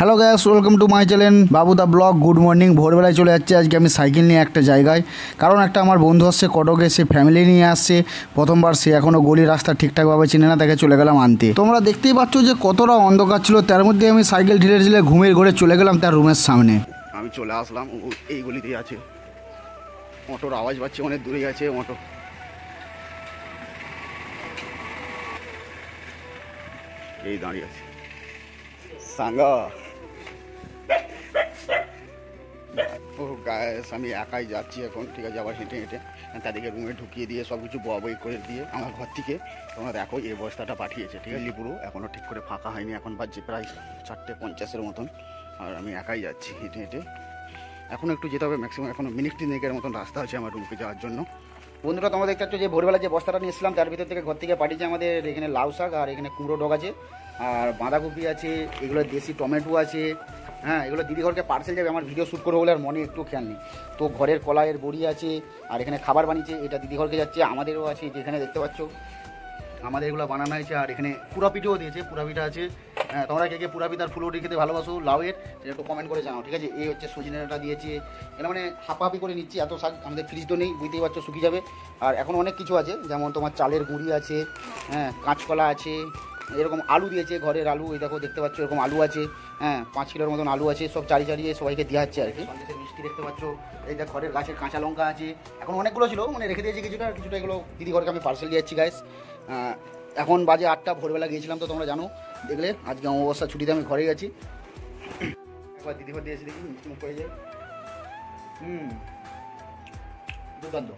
Hello guys, welcome to my channel Babu the blog. Good morning. ভোরবেলায় চলে যাচ্ছে আজকে আমি সাইকেল নিয়ে একটা জায়গায়, কারণ একটা আমার বন্ধু আসছে কটকে, সে ফ্যামিলি নিয়ে আসছে। প্রথমবার, সে এখনও গলি রাস্তা ঠিকঠাকভাবে চিনে না, তাকে চলে গেলাম আনতে। তোমরা দেখতেই পাচ্ছ যে কতটা অন্ধকার ছিল, তার মধ্যে আমি সাইকেল ঢিলে ঢিলে ঘুমের ঘরে চলে গেলাম তার রুমের সামনে। আমি চলে আসলাম, এই গলিতেই আছে। অটোর আওয়াজ পাচ্ছি, অনেক দূরে আছে অটো। এই দাঁড়িয়ে আছে সাঙ্গা। ও গায়েস, আমি একাই যাচ্ছি এখন, ঠিক আছে। আবার হেঁটে হেঁটে তাদেরকে রুমে ঢুকিয়ে দিয়ে সব কিছু বই করে দিয়ে আমার ঘর থেকে তোমরা দেখো এই বস্তাটা পাঠিয়েছে, ঠিক আছে। লিপুরো এখনও ঠিক করে ফাঁকা হয়নি, এখন বাজছে প্রায় 4:50 মতন। আর আমি একাই যাচ্ছি হেঁটে হেঁটে। এখন একটু যেতে হবে, ম্যাক্সিমাম এখনও মিনিট 3 মতন রাস্তা আছে আমার রুমকে যাওয়ার জন্য। বন্ধুরা, তোমরা দেখতে পাচ্ছ যে ভোরবেলা যে বস্তাটা নিয়েছিলাম তার ভিতর থেকে ঘর থেকে পাঠিয়েছে আমাদের এখানে লাউ শাক, আর এখানে কুমড়ো ডগ আছে, আর বাঁধাকপি আছে, এগুলো দেশি টমেটো আছে। হ্যাঁ, এগুলো দিদি ঘরকে পার্সেল যাবে, আমার ভিডিও শ্যুট করবো বলে আর মনে একটু খেয়াল নেই। তো ঘরের কলাইয়ের বড়ি আছে, আর এখানে খাবার বানিয়েছে, এটা দিদি ঘরকে যাচ্ছে। আমাদেরও আছে, যেখানে দেখতে পাচ্ছ আমাদের এগুলো বানানো হয়েছে। আর এখানে পুরা পিঠাও দিয়েছে, পুরা পিঠা আছে। হ্যাঁ, তোমরা কে কে পুরা পিঠার ফুলুরি খেতে ভালোবাসো লাউয়ের, একটু কমেন্ট করে জানাও, ঠিক আছে। এই হচ্ছে সজনেটা দিয়েছে, এটা মানে হাঁপাহাপি করে নিচ্ছি, এত শাক আমাদের ফ্রিজ তো নেই, বুঝতেই পারছো, শুকিয়ে যাবে। আর এখন অনেক কিছু আছে, যেমন তোমার চালের গুঁড়ি আছে, হ্যাঁ, কাঁচকলা আছে, এরকম আলু দিয়েছে, ঘরের আলু, এই দেখো দেখতে পাচ্ছ এরকম আলু আছে। হ্যাঁ, 5 কিলোর মতন আলু আছে, সব চারিয়ে সবাইকে দেওয়া হচ্ছে আর কি। সন্দেশের মিষ্টি দেখতে পাচ্ছ, এই দেখ ঘরের গাছের কাঁচা লঙ্কা আছে। এখন অনেকগুলো ছিল, মানে রেখে দিয়েছি কিছুটা কিছুটা, এগুলো দিদি ঘরকে আমি পার্সেল দিয়ে যাচ্ছি গাইস। এখন বাজে 8টা, ভোরবেলা গিয়েছিলাম তো তোমরা জানো, দেখলে আজকে অমাবস্যা ছুটিতে আমি ঘরে গেছি। একবার দিদি ঘর দিয়েছি, দেখি মিষ্টি মুখ করে যায়। দুর্দান্ত।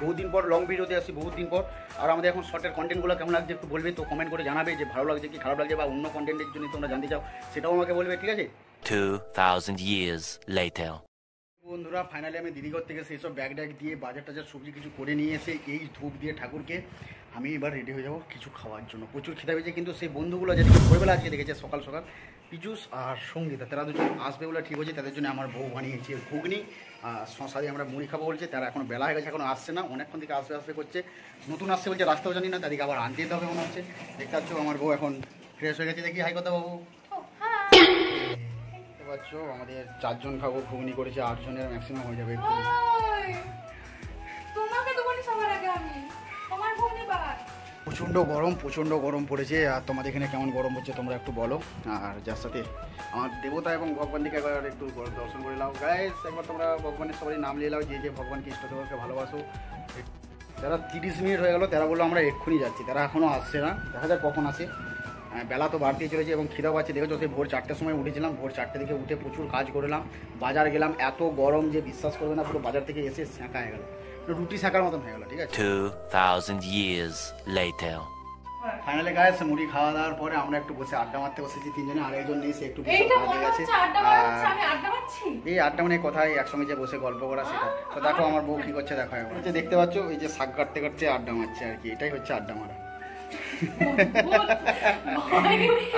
বহুদিন পর লং ভিডিওতে আসছি, বহুদিন পর। আর আমাদের এখন শর্টের কন্টেন্টগুলো কেমন লাগছে একটু বলবে, তো কমেন্ট করে জানাবে যে ভালো লাগছে কি খারাপ লাগছে, বা অন্য কন্টেন্টের জন্য তোমরা জানতে চাও সেটাও আমাকে বলবে, ঠিক আছে। 2000 years later. বন্ধুরা, ফাইনালি আমি দিদিঘর থেকে সেই সব ব্যাগ ড্যাগ দিয়ে বাজার টাজার সবজি কিছু করে নিয়ে এসে এই ধূপ দিয়ে ঠাকুরকে আমি এবার রেডি হয়ে যাবো কিছু খাওয়ার জন্য। প্রচুর খিদা পেয়েছে, কিন্তু সেই বন্ধুগুলো যেদিকে ভোরবেলা আজকে দেখেছে সকাল সকাল, পিজুস আর সঙ্গীতা, তারা দুজন আসবে বলে ঠিক হয়েছে। তাদের জন্য আমার বউ বানিয়েছে ঘুগনি, শশা দিয়ে আমরা মুড়ি খাবো বলছে। তারা এখন বেলা হয়ে গেছে, এখনো আসছে না, অনেকক্ষণ থেকে আসবে করছে। নতুন আসছে বলছে, রাস্তাও জানি না, তাদেরকে আবার আনতে যেতে হবে মনে হচ্ছে। দেখতে পাচ্ছ আমার বউ এখন ফ্রেশ হয়ে গেছে। দেখি হাই কথা বাবু। পাচ্ছ আমাদের 4 জন খাবো, ঘুগনি করেছে, 8 জনের ম্যাক্সিমাম হয়ে যাবে। প্রচণ্ড গরম পড়েছে। আর তোমাদের এখানে কেমন গরম হচ্ছে তোমরা একটু বলো। আর যার সাথে আমার দেবতা এবং ভগবানকে একবার একটু দর্শন করে নাও গাইস। একবার তোমরা ভগবানের সবাই নাম নিয়ে নাও, যে ভগবানকে ইষ্টদেবকে ভালোবাসো। তারা 30 মিনিট হয়ে গেল, তারা বললো আমরা এক্ষুনি যাচ্ছি, তারা এখনও আসছে না, দেখা যাক কখন আসে। বেলা তো বাড়তেই চলেছে এবং খিদা পাচ্ছে। দেখেছো, সেই ভোর 4টার সময় উঠেছিলাম, ভোর 4টে থেকে উঠে প্রচুর কাজ করলাম, বাজার গেলাম। এত গরম যে বিশ্বাস করবে না, পুরো বাজার থেকে এসে সেঁকা হয়ে গেল, রুটি সেঁকার মতন হয়ে গেল, ঠিক আছে। 2000 years later. ফাইনালি গাইস, মুড়ি খাওয়া দাওয়ার পরে আমরা একটু বসে আড্ডা মারতে বসেছি 3 জনে। আর একজন নেই, সে একটু এই আড্ডা মানে কোথায় একসঙ্গে যে বসে গল্প করা, সেটা তো দেখো আমার বউ কি করছে দেখো। এখন দেখতে পাচ্ছ এই যে শাক কাটতে কাটতে আড্ডা মারছে আর কি, এটাই হচ্ছে আড্ডা মারা।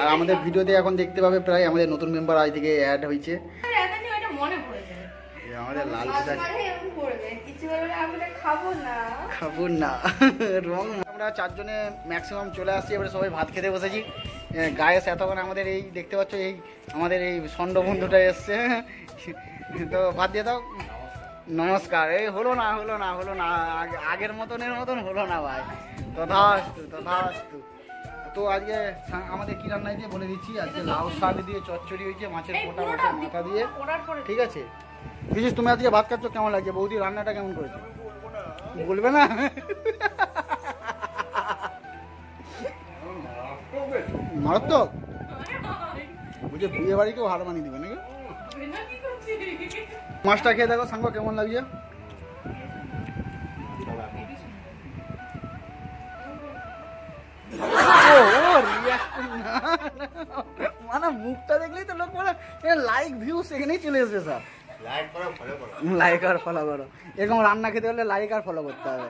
আর আমাদের ভিডিওতে এখন দেখতে পাবে প্রায় আমাদের নতুন মেম্বার আজ থেকে অ্যাড হয়েছে। আমাদের লাল খাবো না রং। আমরা 4 জনে ম্যাক্সিমাম চলে আসছি, এবারে সবাই ভাত খেতে বসেছি। গায়েস এতক্ষণ আমাদের এই দেখতে পাচ্ছ এই আমাদের এই ষণ্ড বন্ধুটা এসছে, তো ভাত দিয়ে দাও। নমস্কার। এই হলো না আগের মতন হলো না ভাই। তথাস্তু। তো আজকে আমাদের কি রান্না দিয়ে বলে দিচ্ছি। আজকে লাউ শাক দিয়ে চচ্চড়ি হয়েছে, মাছের পোটা, মাছের মাথা দিয়ে, ঠিক আছে। বিশেষ তুমি আজকে ভাত খাচ্ছ, কেমন লাগছে? বৌদি রান্নাটা কেমন করেছে বলবে না? মারাত্মক বুঝে, বিয়ে বাড়িকেও হার বানিয়ে দিবে নাকি? মাছটা খেয়ে দেখো সাঙ্গ, কেমন লাগছে? মানে মুখটা দেখলেই তো লোক বলে লাইক ভিউ সেখানেই চলে আসবে। স্যার লাইক আর ফলো করো, এরকম রান্না খেতে হলে লাইক আর ফলো করতে হবে।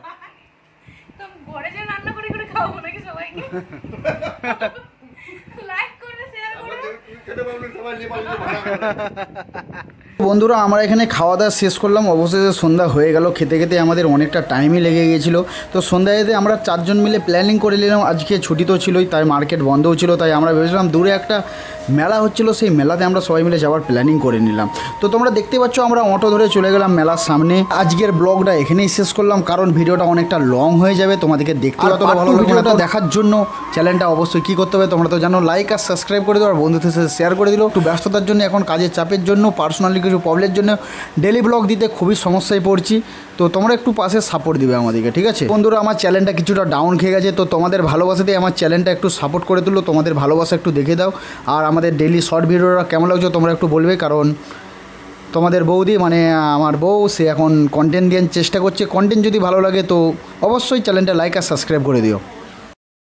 বন্ধুরা আমরা এখানে খাওয়া দাওয়া শেষ করলাম, অবশেষে সন্ধ্যা হয়ে গেল। খেতে খেতে আমাদের অনেকটা টাইমই লেগে গিয়েছিল। তো সন্ধ্যাতে আমরা 4 জন মিলে প্ল্যানিং করে নিলাম, আজকে ছুটি তো ছিলই, তাই মার্কেট বন্ধও ছিল, তাই আমরা ভেবেছিলাম দূরে একটা মেলা হচ্ছিল, সেই মেলাতে আমরা সবাই মিলে যাওয়ার প্ল্যানিং করে নিলাম। তো তোমরা দেখতে পাচ্ছ আমরা অটো ধরে চলে গেলাম মেলার সামনে। আজকের ব্লগটা এখানেই শেষ করলাম, কারণ ভিডিওটা অনেকটা লং হয়ে যাবে, তোমাদেরকে দেখতে অতটা ভালো ভিডিওটা দেখার জন্য চ্যানেলটা অবশ্যই কী করতে হবে তোমরা তো জানো, লাইক আর সাবস্ক্রাইব করে দিও, আর বন্ধুদের সাথে শেয়ার করে দিল। একটু ব্যস্ততার জন্য, এখন কাজের চাপের জন্য, পার্সোনালি কিছু প্রবলেমের জন্য ডেলি ব্লগ দিতে খুবই সমস্যায় পড়ছি। তো তোমরা একটু পাশে সাপোর্ট দিবে আমাদেরকে, ঠিক আছে বন্ধুরা? আমার চ্যানেলটা কিছুটা ডাউন খেয়ে গেছে, তো তোমাদের ভালোবাসাতেই আমার চ্যানেলটা একটু সাপোর্ট করে তুলো, তোমাদের ভালোবাসা একটু দেখে দাও। আর আমাদের ডেলি শর্ট ভিডিওটা কেমন লাগছে তোমরা একটু বলবে, কারণ তোমাদের বৌদি মানে আমার বউ, সে এখন কন্টেন্ট দেওয়ার চেষ্টা করছে। কন্টেন্ট যদি ভালো লাগে তো অবশ্যই চ্যানেলটা লাইক আর সাবস্ক্রাইব করে দিও।